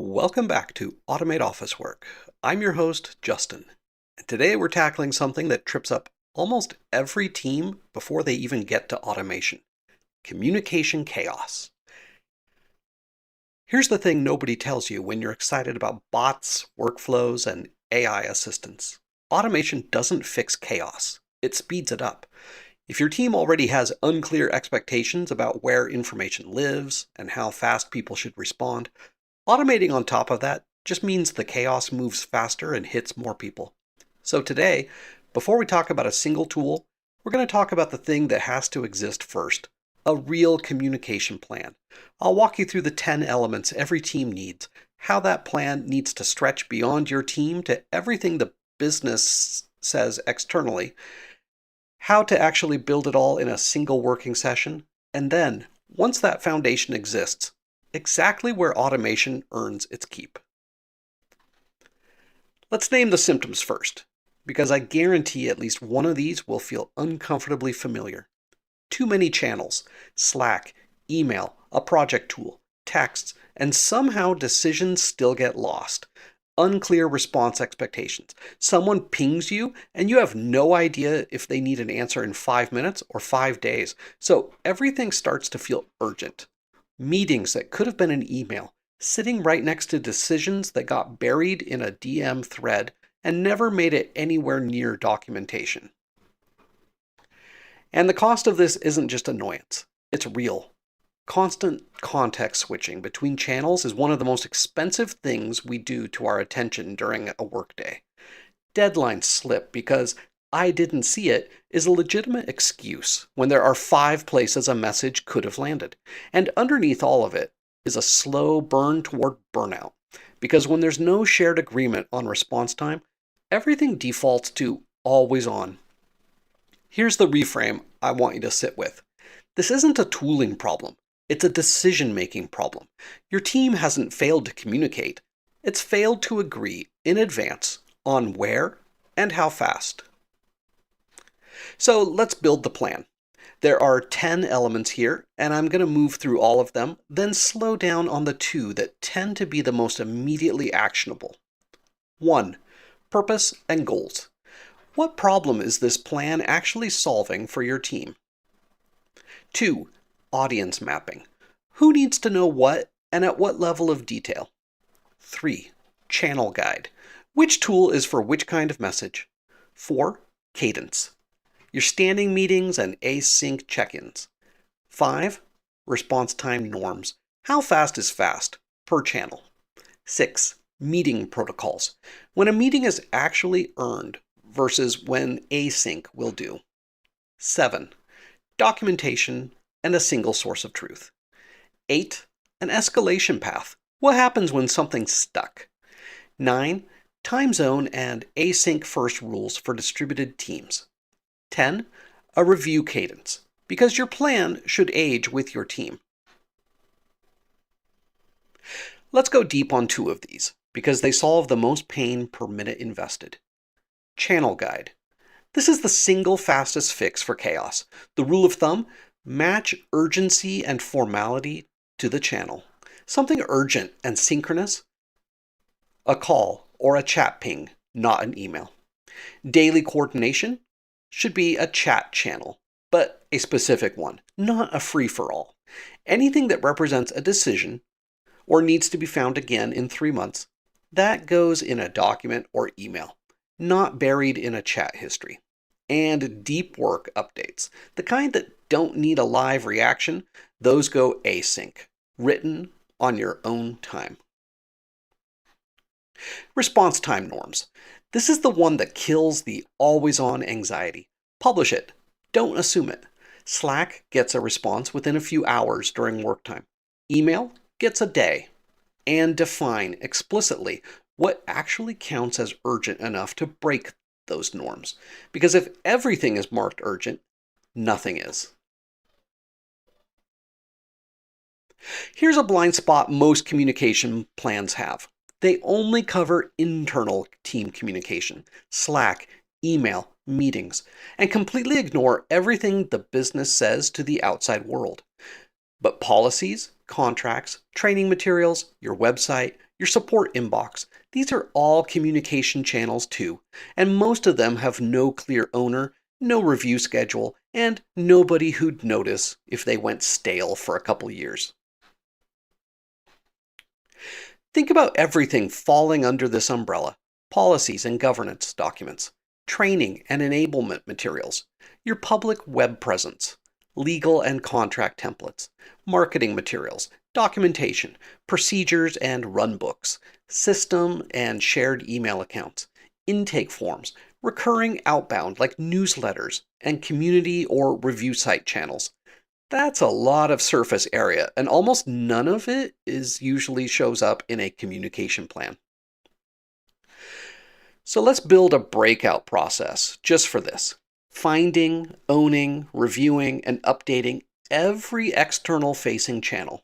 Welcome back to Automate Office Work. I'm your host, Justin. And today we're tackling something that trips up almost every team before they even get to automation: communication chaos. Here's the thing nobody tells you when you're excited about bots, workflows, and AI assistants. Automation doesn't fix chaos, it speeds it up. If your team already has unclear expectations about where information lives and how fast people should respond, automating on top of that just means the chaos moves faster and hits more people. So today, before we talk about a single tool, we're going to talk about the thing that has to exist first: a real communication plan. I'll walk you through the 10 elements every team needs, how that plan needs to stretch beyond your team to everything the business says externally, how to actually build it all in a single working session, and then, once that foundation exists, exactly where automation earns its keep. Let's name the symptoms first, because I guarantee at least one of these will feel uncomfortably familiar. Too many channels: Slack, email, a project tool, texts, and somehow decisions still get lost. Unclear response expectations. Someone pings you and you have no idea if they need an answer in 5 minutes or 5 days. So everything starts to feel urgent. Meetings that could have been an email, sitting right next to decisions that got buried in a DM thread and never made it anywhere near documentation. And the cost of this isn't just annoyance, it's real. Constant context switching between channels is one of the most expensive things we do to our attention during a workday. Deadlines slip because "I didn't see it" is a legitimate excuse when there are 5 places a message could have landed. And underneath all of it is a slow burn toward burnout. Because when there's no shared agreement on response time, everything defaults to always on. Here's the reframe I want you to sit with. This isn't a tooling problem. It's a decision-making problem. Your team hasn't failed to communicate. It's failed to agree in advance on where and how fast. So let's build the plan. There are 10 elements here, and I'm going to move through all of them, then slow down on the 2 that tend to be the most immediately actionable. 1. Purpose and goals. What problem is this plan actually solving for your team? 2. Audience mapping. Who needs to know what and at what level of detail? 3. Channel guide. Which tool is for which kind of message? 4. Cadence. Your standing meetings and async check-ins. 5. Response time norms. How fast is fast per channel? 6. Meeting protocols. When a meeting is actually earned versus when async will do. 7. Documentation and a single source of truth. 8. An escalation path. What happens when something's stuck? 9. Time zone and async first rules for distributed teams. 10. A review cadence, because your plan should age with your team. Let's go deep on 2 of these, because they solve the most pain per minute invested. Channel guide. This is the single fastest fix for chaos. The rule of thumb: match urgency and formality to the channel. Something urgent and synchronous: a call or a chat ping, not an email. Daily coordination should be a chat channel, but a specific one, not a free-for-all. Anything that represents a decision or needs to be found again in 3 months, that goes in a document or email, not buried in a chat history. And deep work updates, the kind that don't need a live reaction, those go async, written on your own time. Response time norms. This is the one that kills the always-on anxiety. Publish it. Don't assume it. Slack gets a response within a few hours during work time. Email gets a day. And define explicitly what actually counts as urgent enough to break those norms. Because if everything is marked urgent, nothing is. Here's a blind spot most communication plans have. They only cover internal team communication: Slack, email, meetings, and completely ignore everything the business says to the outside world. But policies, contracts, training materials, your website, your support inbox. These are all communication channels too, and most of them have no clear owner, no review schedule, and nobody who'd notice if they went stale for a couple years. Think about everything falling under this umbrella: policies and governance documents, training and enablement materials, your public web presence, legal and contract templates, marketing materials, documentation, procedures and runbooks, system and shared email accounts, intake forms, recurring outbound like newsletters, and community or review site channels. That's a lot of surface area, and almost none of it usually shows up in a communication plan. So let's build a breakout process just for this: finding, owning, reviewing, and updating every external facing channel.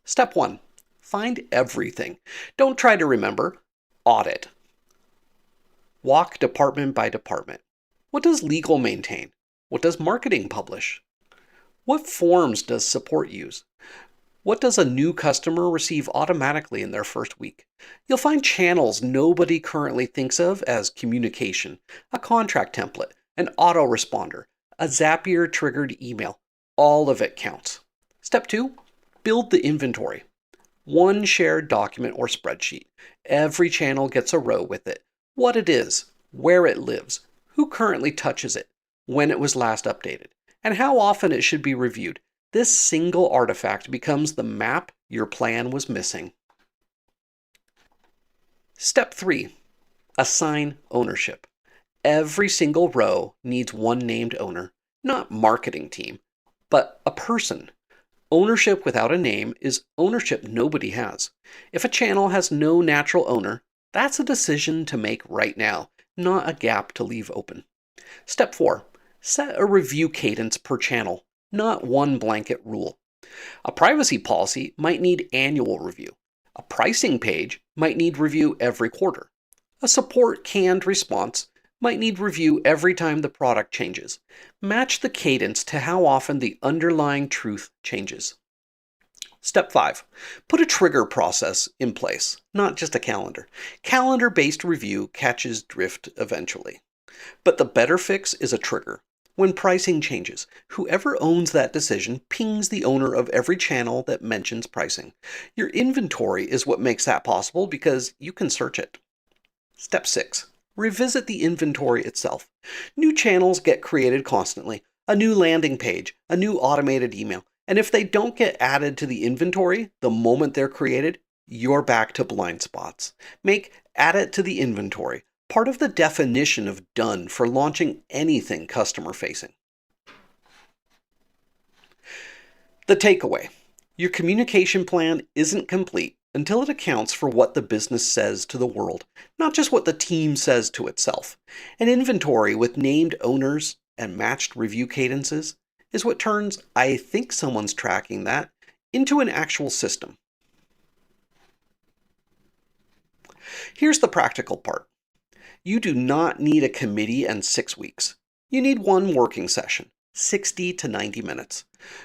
Step 1, find everything. Don't try to remember, audit. Walk department by department. What does legal maintain? What does marketing publish? What forms does support use? What does a new customer receive automatically in their first week? You'll find channels nobody currently thinks of as communication: a contract template, an autoresponder, a Zapier triggered email. All of it counts. Step 2, build the inventory. One shared document or spreadsheet. Every channel gets a row with it: what it is, where it lives, who currently touches it, when it was last updated, and how often it should be reviewed. This single artifact becomes the map your plan was missing. Step 3, assign ownership. Every single row needs one named owner, not marketing team, but a person. Ownership without a name is ownership nobody has. If a channel has no natural owner, that's a decision to make right now, not a gap to leave open. Step 4, set a review cadence per channel, not one blanket rule. A privacy policy might need annual review. A pricing page might need review every quarter. A support canned response might need review every time the product changes. Match the cadence to how often the underlying truth changes. Step 5, put a trigger process in place, not just a calendar. Calendar-based review catches drift eventually. But the better fix is a trigger. When pricing changes, whoever owns that decision pings the owner of every channel that mentions pricing. Your inventory is what makes that possible because you can search it. Step 6, revisit the inventory itself. New channels get created constantly: a new landing page, a new automated email. And if they don't get added to the inventory the moment they're created, you're back to blind spots. Make add it to the inventory part of the definition of done for launching anything customer facing. The takeaway: your communication plan isn't complete until it accounts for what the business says to the world, not just what the team says to itself. An inventory with named owners and matched review cadences is what turns "I think someone's tracking that" into an actual system. Here's the practical part. You do not need a committee and 6 weeks. You need one working session, 60 to 90 minutes,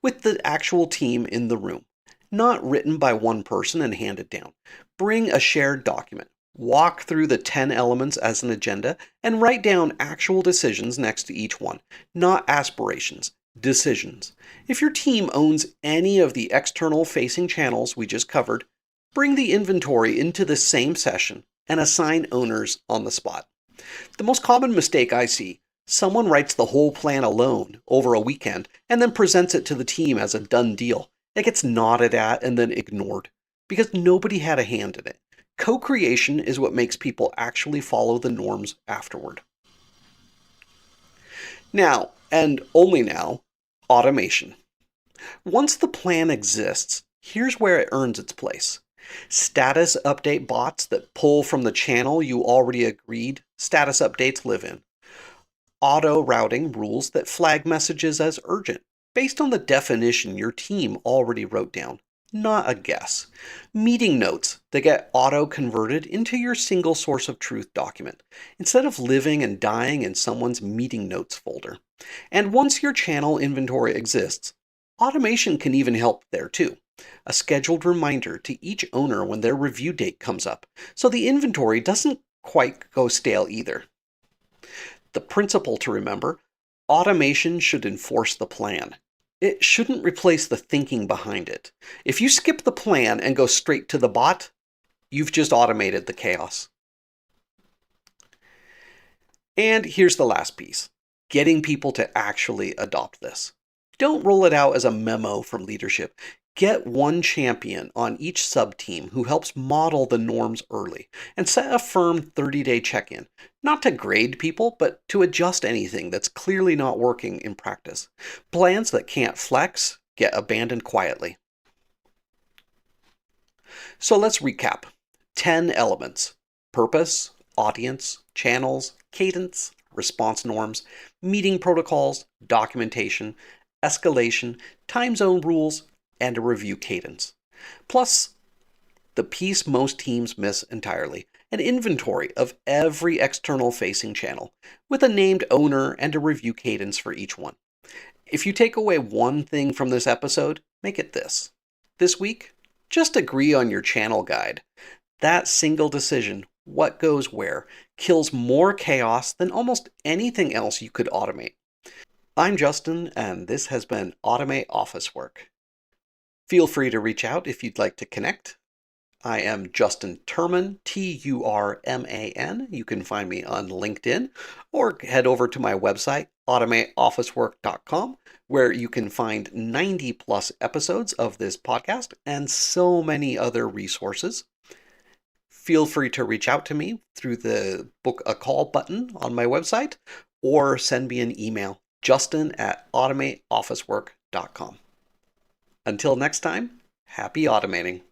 with the actual team in the room, not written by one person and handed down. Bring a shared document, walk through the 10 elements as an agenda, and write down actual decisions next to each one, not aspirations, decisions. If your team owns any of the external facing channels we just covered, bring the inventory into the same session and assign owners on the spot. The most common mistake I see: someone writes the whole plan alone over a weekend and then presents it to the team as a done deal. It gets nodded at and then ignored because nobody had a hand in it. Co-creation is what makes people actually follow the norms afterward. Now, and only now, automation. Once the plan exists, here's where it earns its place. Status update bots that pull from the channel you already agreed status updates live in. Auto routing rules that flag messages as urgent based on the definition your team already wrote down, not a guess. Meeting notes that get auto converted into your single source of truth document instead of living and dying in someone's meeting notes folder. And once your channel inventory exists, automation can even help there too. A scheduled reminder to each owner when their review date comes up, so the inventory doesn't quite go stale either. The principle to remember: automation should enforce the plan. It shouldn't replace the thinking behind it. If you skip the plan and go straight to the bot, you've just automated the chaos. And here's the last piece: getting people to actually adopt this. Don't roll it out as a memo from leadership. Get one champion on each sub-team who helps model the norms early, and set a firm 30-day check-in, not to grade people, but to adjust anything that's clearly not working in practice. Plans that can't flex get abandoned quietly. So let's recap. 10 elements: purpose, audience, channels, cadence, response norms, meeting protocols, documentation, escalation, time zone rules, and a review cadence. Plus, the piece most teams miss entirely: an inventory of every external facing channel, with a named owner and a review cadence for each one. If you take away one thing from this episode, make it this. This week, just agree on your channel guide. That single decision, what goes where, kills more chaos than almost anything else you could automate. I'm Justin, and this has been Automate Office Work. Feel free to reach out if you'd like to connect. I am Justin Turman, Turman. You can find me on LinkedIn, or head over to my website, automateofficework.com, where you can find 90 plus episodes of this podcast and so many other resources. Feel free to reach out to me through the book a call button on my website, or send me an email, justin@automateofficework.com. Until next time, happy automating.